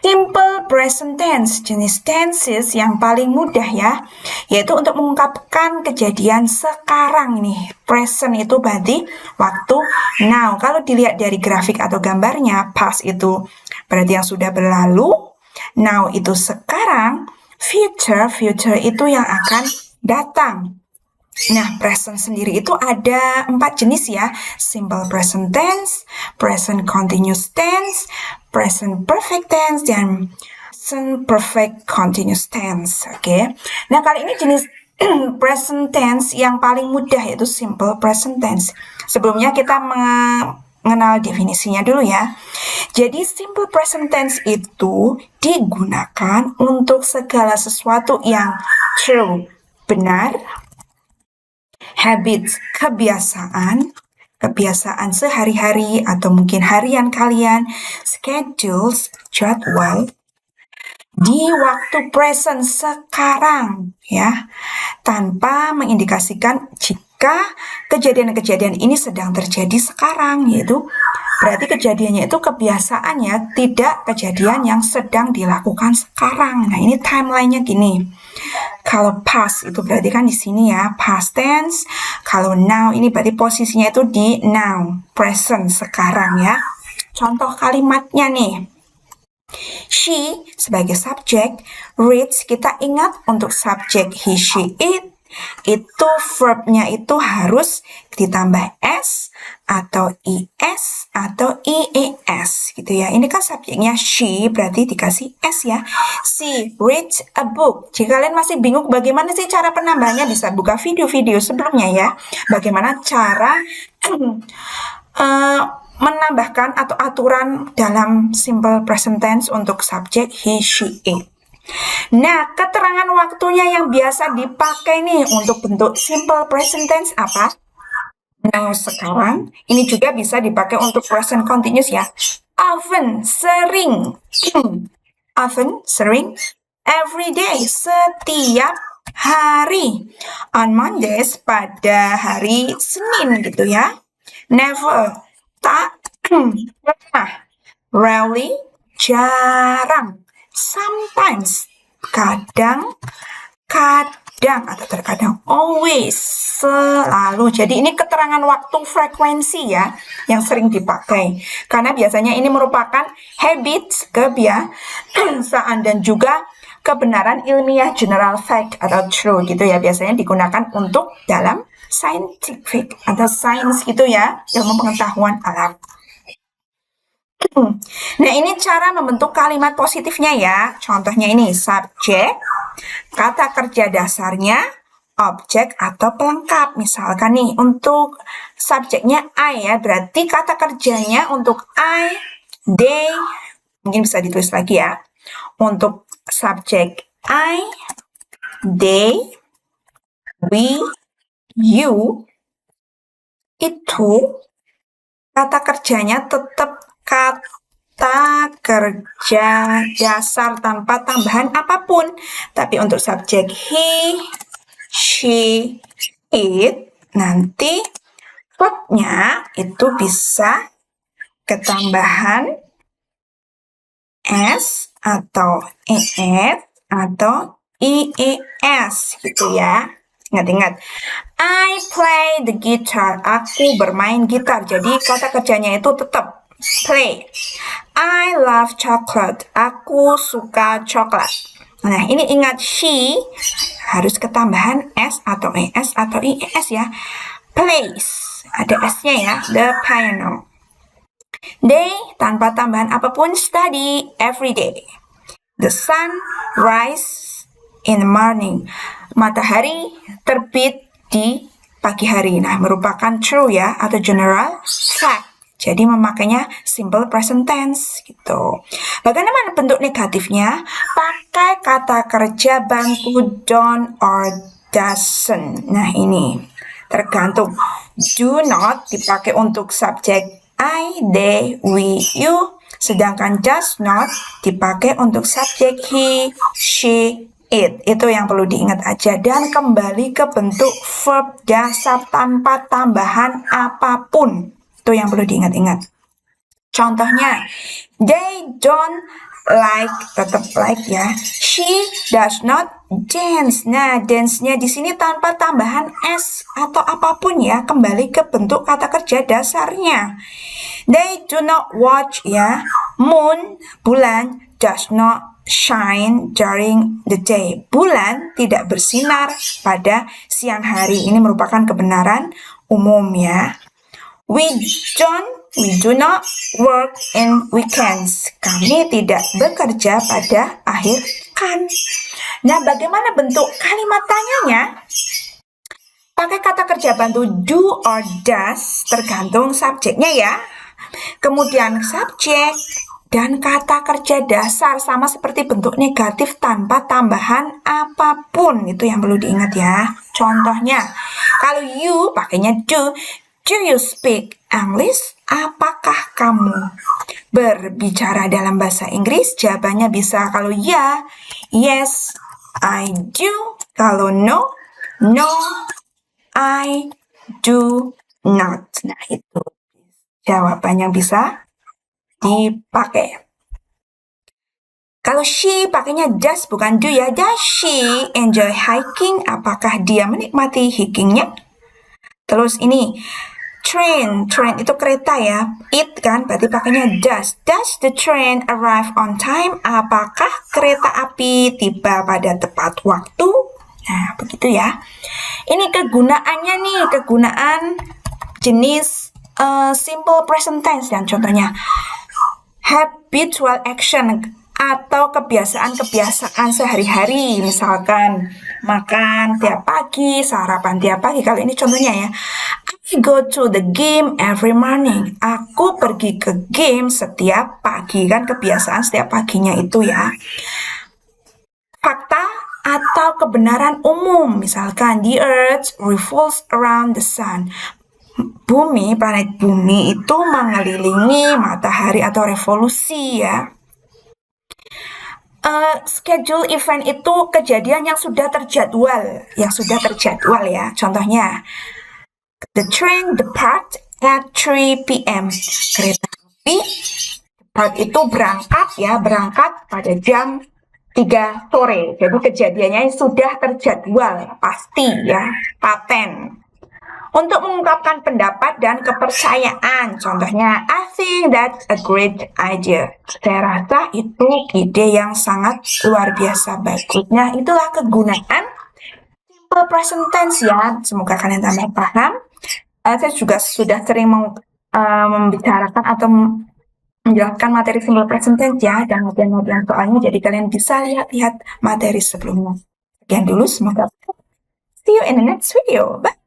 Simple present tense, jenis tenses yang paling mudah ya, yaitu untuk mengungkapkan kejadian sekarang nih. Present itu berarti waktu now. Kalau dilihat dari grafik atau gambarnya, past itu berarti yang sudah berlalu, now itu sekarang, future itu yang akan datang. Nah, present sendiri itu ada 4 jenis ya. Simple present tense, present continuous tense, present perfect tense, dan present perfect continuous tense. Oke. Nah, kali ini jenis present tense yang paling mudah yaitu simple present tense. Sebelumnya kita mengenal definisinya dulu ya. Jadi simple present tense itu digunakan untuk segala sesuatu yang true, benar, habits, kebiasaan sehari-hari atau mungkin harian kalian, schedules, jadwal, di waktu present sekarang ya, tanpa mengindikasikan jika kejadian-kejadian ini sedang terjadi sekarang, yaitu berarti kejadiannya itu kebiasaannya, tidak kejadian yang sedang dilakukan sekarang. Nah, ini timelinenya gini. Kalau past itu berarti kan di sini ya, past tense. Kalau now ini berarti posisinya itu di now, present, sekarang ya. Contoh kalimatnya nih. She sebagai subjek, reads kita ingat untuk subjek he, she, it. Itu verbnya itu harus ditambah s atau is atau ies gitu ya. Ini kan subjeknya she, berarti dikasih s ya. She reads a book. Jika kalian masih bingung bagaimana sih cara penambahannya, bisa buka video-video sebelumnya ya. Bagaimana cara menambahkan atau aturan dalam simple present tense untuk subjek he, she, it. Nah, keterangan waktunya yang biasa dipakai nih untuk bentuk simple present tense apa? Now, sekarang. Ini juga bisa dipakai untuk present continuous ya. Often, sering. Often, sering. Every day, setiap hari. On Mondays, pada hari Senin gitu ya. Never, tak pernah. Rarely, jarang. Sometimes, kadang atau terkadang, always, selalu. Jadi ini keterangan waktu frekuensi ya yang sering dipakai. Karena biasanya ini merupakan habits, kebiasaan, dan juga kebenaran ilmiah, general fact atau true gitu ya. Biasanya digunakan untuk dalam scientific atau science gitu ya, ilmu pengetahuan alam. Nah, ini cara membentuk kalimat positifnya ya. Contohnya ini, subjek, kata kerja dasarnya, objek atau pelengkap. Misalkan nih, untuk subjeknya I ya, berarti kata kerjanya untuk I, they, mungkin bisa ditulis lagi ya. Untuk subjek I, they, we, you, itu kata kerjanya tetap kata kerja dasar tanpa tambahan apapun. Tapi untuk subjek he, she, it, nanti verbnya itu bisa ketambahan s atau es atau ies gitu ya. Ingat-ingat. I play the guitar. Aku bermain gitar. Jadi kata kerjanya itu tetap play. I love chocolate. Aku suka coklat. Nah, ini ingat she harus ketambahan s atau es atau ies ya. Plays. Ada s-nya ya. The piano. They tanpa tambahan apapun, study every day. The sun rise in the morning. Matahari terbit di pagi hari. Nah, merupakan true ya atau general fact. Jadi memakainya simple present tense gitu. Bagaimana bentuk negatifnya? Pakai kata kerja bantu don't or doesn't. Nah, ini tergantung. Do not dipakai untuk subjek I, they, we, you. Sedangkan does not dipakai untuk subjek he, she, it. Itu yang perlu diingat aja. Dan kembali ke bentuk verb dasar tanpa tambahan apapun. Itu yang perlu diingat-ingat. Contohnya, they don't like, tetap like ya. She does not dance. Nah, dance-nya di sini tanpa tambahan s atau apapun ya, kembali ke bentuk kata kerja dasarnya. They do not watch ya. Moon, bulan, does not shine during the day. Bulan tidak bersinar pada siang hari. Ini merupakan kebenaran umum ya. We do not work in weekends. Kami tidak bekerja pada akhir pekan. Nah, bagaimana bentuk kalimat tanyanya? Pakai kata kerja bantu do or does, tergantung subjeknya ya. Kemudian subjek dan kata kerja dasar sama seperti bentuk negatif tanpa tambahan apapun. Itu yang perlu diingat ya. Contohnya, kalau you pakainya do. Do you speak English? Apakah kamu berbicara dalam bahasa Inggris? Jawabannya bisa kalau ya, yes, I do. Kalau no, no, I do not. Nah, itu jawaban yang bisa dipakai. Kalau she pakainya does bukan do ya. Does she enjoy hiking? Apakah dia menikmati hikingnya? Terus ini train itu kereta ya. It kan berarti pakainya does. Does the train arrive on time? Apakah kereta api tiba pada tepat waktu? Nah, begitu ya. Ini kegunaannya nih, kegunaan jenis simple present tense dan contohnya habitual action atau kebiasaan-kebiasaan sehari-hari, misalkan makan tiap pagi, sarapan tiap pagi. Kalau ini contohnya ya, I go to the game every morning. Aku pergi ke game setiap pagi, kan kebiasaan setiap paginya itu ya. Fakta atau kebenaran umum, misalkan the earth revolves around the sun. Bumi, planet bumi itu mengelilingi matahari atau revolusi ya. Schedule event itu kejadian yang sudah terjadwal ya. Contohnya, the train depart at 3 p.m. Kereta api depart itu berangkat pada jam 3 sore. Jadi kejadiannya sudah terjadwal, pasti ya, paten. Untuk mengungkapkan pendapat dan kepercayaan, contohnya, I think that's a great idea. Saya rasa itu ide yang sangat luar biasa bagusnya. Itulah kegunaan simple present tense ya. Semoga kalian tambah paham. Saya juga sudah sering membicarakan atau menjelaskan materi simple present tense ya, dan latihan-latihan soalnya, jadi kalian bisa lihat-lihat materi sebelumnya. Sekian dulu, semoga see you in the next video. Bye!